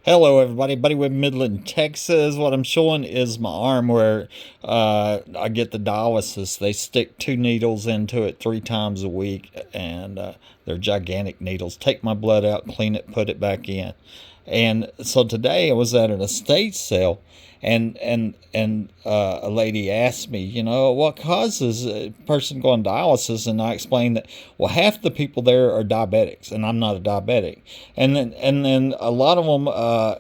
Hello, everybody. Buddy with Midland, Texas. What I'm showing is my arm where I get the dialysis. They stick 2 needles into it 3 times a week, and they're gigantic needles. Take my blood out, clean it, put it back in. And so today I was at an estate sale, and a lady asked me, what causes a person going dialysis, and I explained that half the people there are diabetics, and I'm not a diabetic, and then a lot of them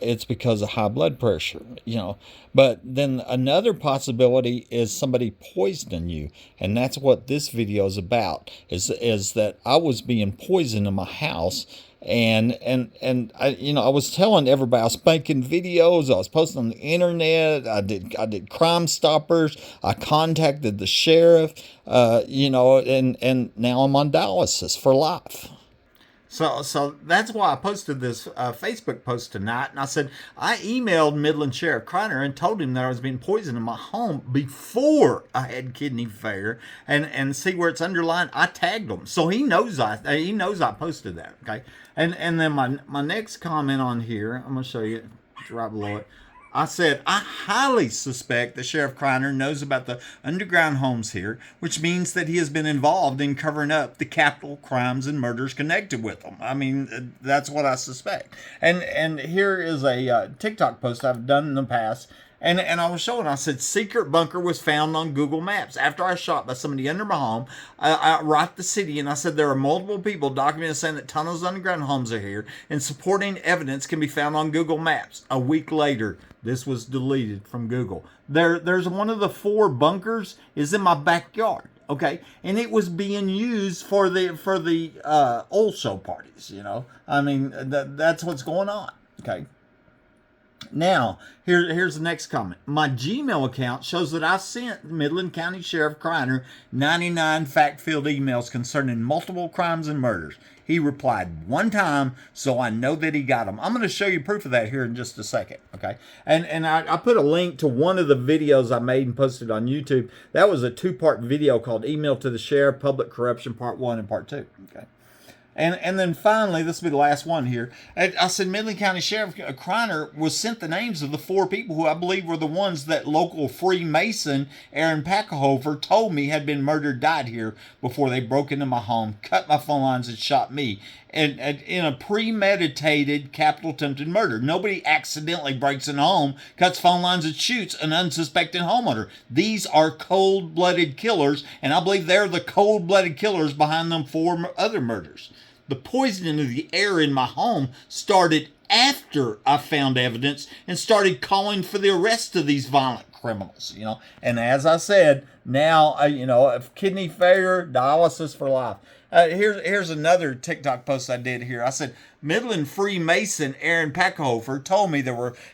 it's because of high blood pressure. But then another possibility is somebody poisoning you, and that's what this video is about. Is that I was being poisoned in my house, and I was telling everybody, I was making videos, I was posting on the internet, I did Crime Stoppers, I contacted the sheriff, and now I'm on dialysis for life. So that's why I posted this Facebook post tonight, and I said I emailed Midland Sheriff Criner and told him that I was being poisoned in my home before I had kidney failure, and see where it's underlined. I tagged him, so he knows I posted that. Okay, and then my next comment on here, I'm gonna show you, it's right below it. I said, I highly suspect that Sheriff Criner knows about the underground homes here, which means that he has been involved in covering up the capital crimes and murders connected with them. I mean, that's what I suspect. And here is a TikTok post I've done in the past. And I was showing, I said, secret bunker was found on Google Maps. After I shot by somebody under my home, I wrote the city, and I said, there are multiple people documenting saying that tunnels underground homes are here, and supporting evidence can be found on Google Maps. A week later, this was deleted from Google. There's one of the 4 bunkers is in my backyard. Okay, and it was being used for the oil show parties. I mean, that's what's going on. Okay. Now, here's the next comment. My Gmail account shows that I sent Midland County Sheriff Criner 99 fact-filled emails concerning multiple crimes and murders. He replied 1 time, so I know that he got them. I'm going to show you proof of that here in just a second, okay? And I put a link to one of the videos I made and posted on YouTube. That was a 2-part video called Email to the Sheriff, Public Corruption, Part 1 and Part 2, okay? And then finally, this will be the last one here. I said Midland County Sheriff Criner was sent the names of the 4 people who I believe were the ones that local Freemason Aaron Pachlhofer told me had been murdered, died here before they broke into my home, cut my phone lines, and shot me. And in a premeditated capital attempted murder. Nobody accidentally breaks in a home, cuts phone lines, and shoots an unsuspecting homeowner. These are cold-blooded killers, and I believe they're the cold-blooded killers behind them 4 other murders. The poisoning of the air in my home started after I found evidence and started calling for the arrest of these violent criminals. And as I said, now, if kidney failure, dialysis for life. Here's another TikTok post I did here. I said, Midland Freemason Aaron Pachlhofer told me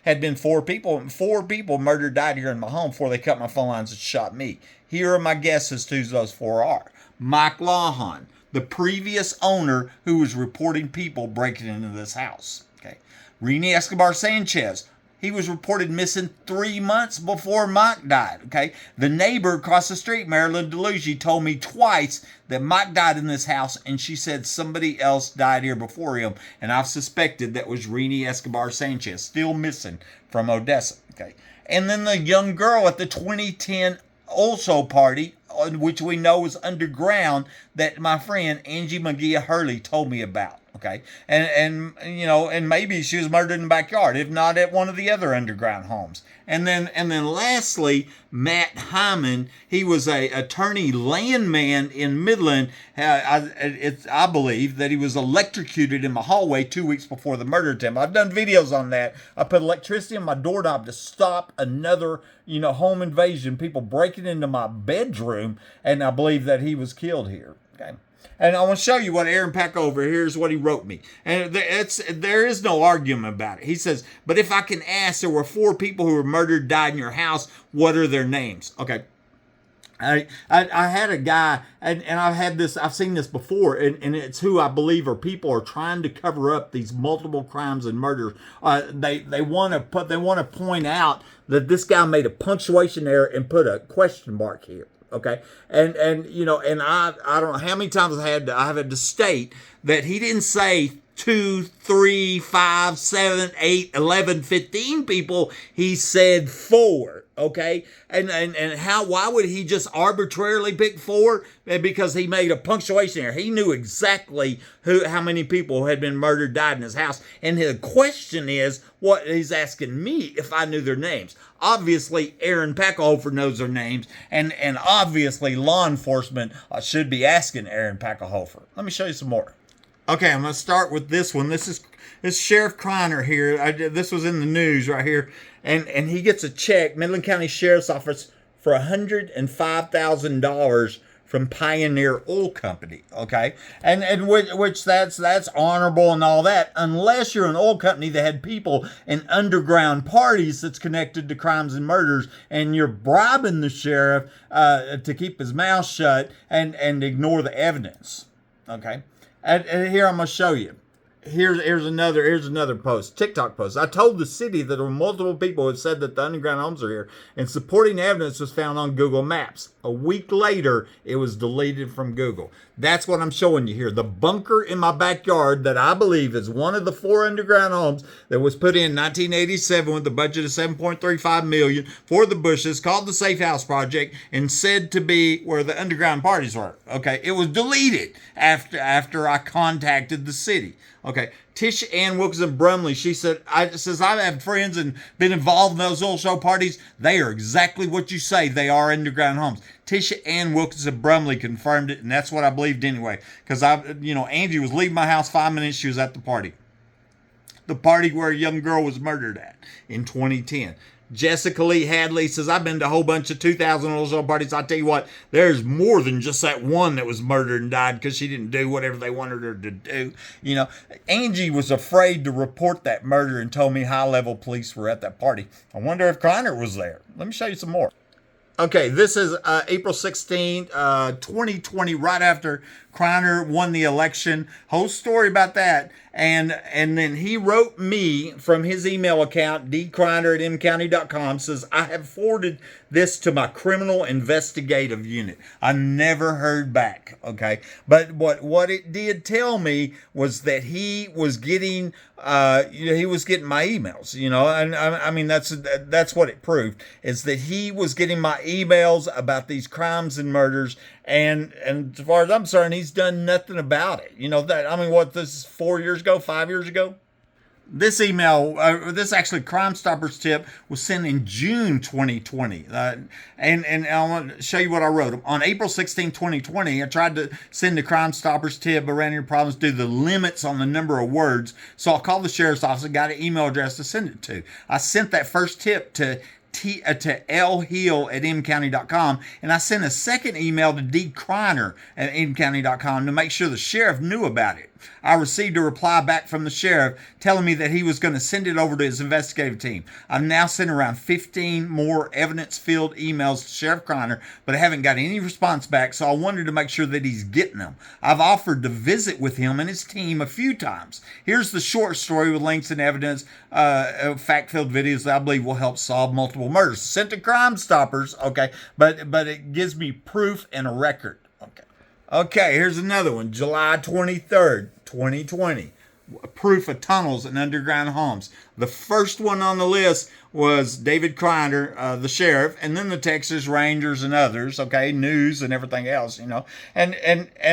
had been 4 people, and 4 people murdered, died here in my home before they cut my phone lines and shot me. Here are my guesses to who those 4 are. Mike Lawhon, the previous owner who was reporting people breaking into this house. Okay. Rini Escobar Sanchez, he was reported missing 3 months before Mike died. Okay. The neighbor across the street, Marilyn DeLuigi, told me twice that Mike died in this house, and she said somebody else died here before him, and I've suspected that was Rini Escobar Sanchez, still missing from Odessa. Okay. And then the young girl at the 2010 also party, which we know is underground, that my friend Angie McGee Hurley told me about. Okay, and maybe she was murdered in the backyard, if not at one of the other underground homes. And then lastly, Matt Hyman, he was a attorney landman in Midland. I believe that he was electrocuted in my hallway 2 weeks before the murder attempt. I've done videos on that. I put electricity on my doorknob to stop another home invasion, people breaking into my bedroom, and I believe that he was killed here. Okay. And I want to show you what Aaron Pachlhofer, here's what he wrote me. And there is no argument about it. He says, but if I can ask, there were 4 people who were murdered, died in your house. What are their names? Okay. I had a guy, and I've seen this before, and it's who I believe people are trying to cover up these multiple crimes and murders. They want to point out that this guy made a punctuation error and put a question mark here. Okay, and I don't know how many times I have had to state that he didn't say 2, 3, 5, 7, 8, 11, 15 people. He said 4. Okay, and why would he just arbitrarily pick 4? Because he made a punctuation error. He knew exactly how many people had been murdered, died in his house. And the question is, what he's asking me if I knew their names. Obviously, Aaron Pachlhofer knows their names, and obviously law enforcement should be asking Aaron Pachlhofer. Let me show you some more. Okay, I'm going to start with this one. This is Sheriff Criner here. This was in the news right here. And he gets a check, Midland County Sheriff's Office, for $105,000 from Pioneer Oil Company. Okay, and which that's honorable and all that, unless you're an oil company that had people in underground parties that's connected to crimes and murders, and you're bribing the sheriff to keep his mouth shut and ignore the evidence. Okay, and here I'm gonna show you. Here's another post, TikTok post. I told the city that there were multiple people who had said that the underground homes are here, and supporting evidence was found on Google Maps. A week later, it was deleted from Google. That's what I'm showing you here. The bunker in my backyard that I believe is one of the 4 underground homes that was put in 1987 with a budget of $7.35 million for the Bushes, called the Safe House Project, and said to be where the underground parties were. Okay, it was deleted after I contacted the city. Okay, Tisha Ann Wilkinson Brumley, she said, I've had friends and been involved in those oil show parties. They are exactly what you say. They are underground homes. Tisha Ann Wilkinson Brumley confirmed it, and that's what I believed anyway. Because Angie was leaving my house 5 minutes. She was at the party. The party where a young girl was murdered at in 2010. Jessica Lee Hadley says, I've been to a whole bunch of 2,000 oil show parties. I tell you what, there's more than just that one that was murdered and died because she didn't do whatever they wanted her to do. Angie was afraid to report that murder and told me high-level police were at that party. I wonder if Criner was there. Let me show you some more. Okay, this is April 16, 2020, right after Criner won the election. Whole story about that. And then he wrote me from his email account, dcriner@mcounty.com, says, I have forwarded this to my criminal investigative unit. I never heard back, okay? But what it did tell me was that he was getting my emails, and I mean, that's what it proved, is that he was getting my emails about these crimes and murders. And as far as I'm concerned, he's done nothing about it. This is 4 years ago, 5 years ago? This email, this actually Crime Stoppers tip was sent in June 2020. And I want to show you what I wrote. On April 16, 2020, I tried to send the Crime Stoppers tip around your problems due to the limits on the number of words. So I called the sheriff's office and got an email address to send it to. I sent that first tip to lhill@mcounty.com, and I sent a second email to dcriner@mcounty.com to make sure the sheriff knew about it. I received a reply back from the sheriff telling me that he was going to send it over to his investigative team. I've now sent around 15 more evidence-filled emails to Sheriff Criner, but I haven't got any response back, so I wanted to make sure that he's getting them. I've offered to visit with him and his team a few times. Here's the short story with links and evidence, fact-filled videos that I believe will help solve multiple murders. Sent to Crime Stoppers, okay, but it gives me proof and a record. Okay, here's another one. July 23rd, 2020. Proof of tunnels and underground homes. The first one on the list was David Criner, the sheriff, and then the Texas Rangers and others, okay, news and everything else, And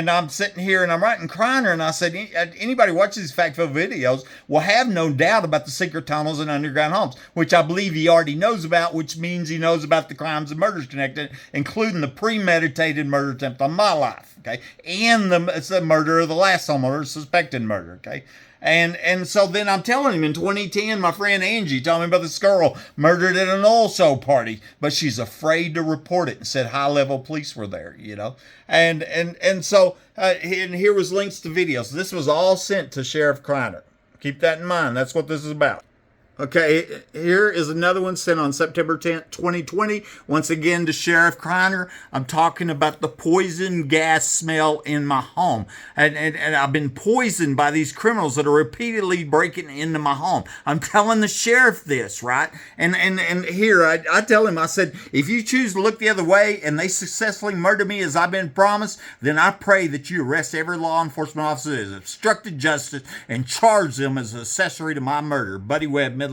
I'm sitting here and I'm writing Criner, and I said, anybody watching these fact-filled videos will have no doubt about the secret tunnels and underground homes, which I believe he already knows about, which means he knows about the crimes and murders connected, including the premeditated murder attempt on my life, okay, and it's the murder of the last homeowner, suspected murder, okay. And so then I'm telling him in 2010, my friend Angie told me about this girl murdered at an oil show party, but she's afraid to report it and said high-level police were there, And so and here was links to videos. This was all sent to Sheriff Criner. Keep that in mind. That's what this is about. Okay, here is another one sent on September 10th, 2020. Once again to Sheriff Criner. I'm talking about the poison gas smell in my home. And I've been poisoned by these criminals that are repeatedly breaking into my home. I'm telling the sheriff this, right? And here, I tell him, I said, if you choose to look the other way and they successfully murder me as I've been promised, then I pray that you arrest every law enforcement officer that has obstructed justice and charge them as an accessory to my murder. Buddy Webb, Midland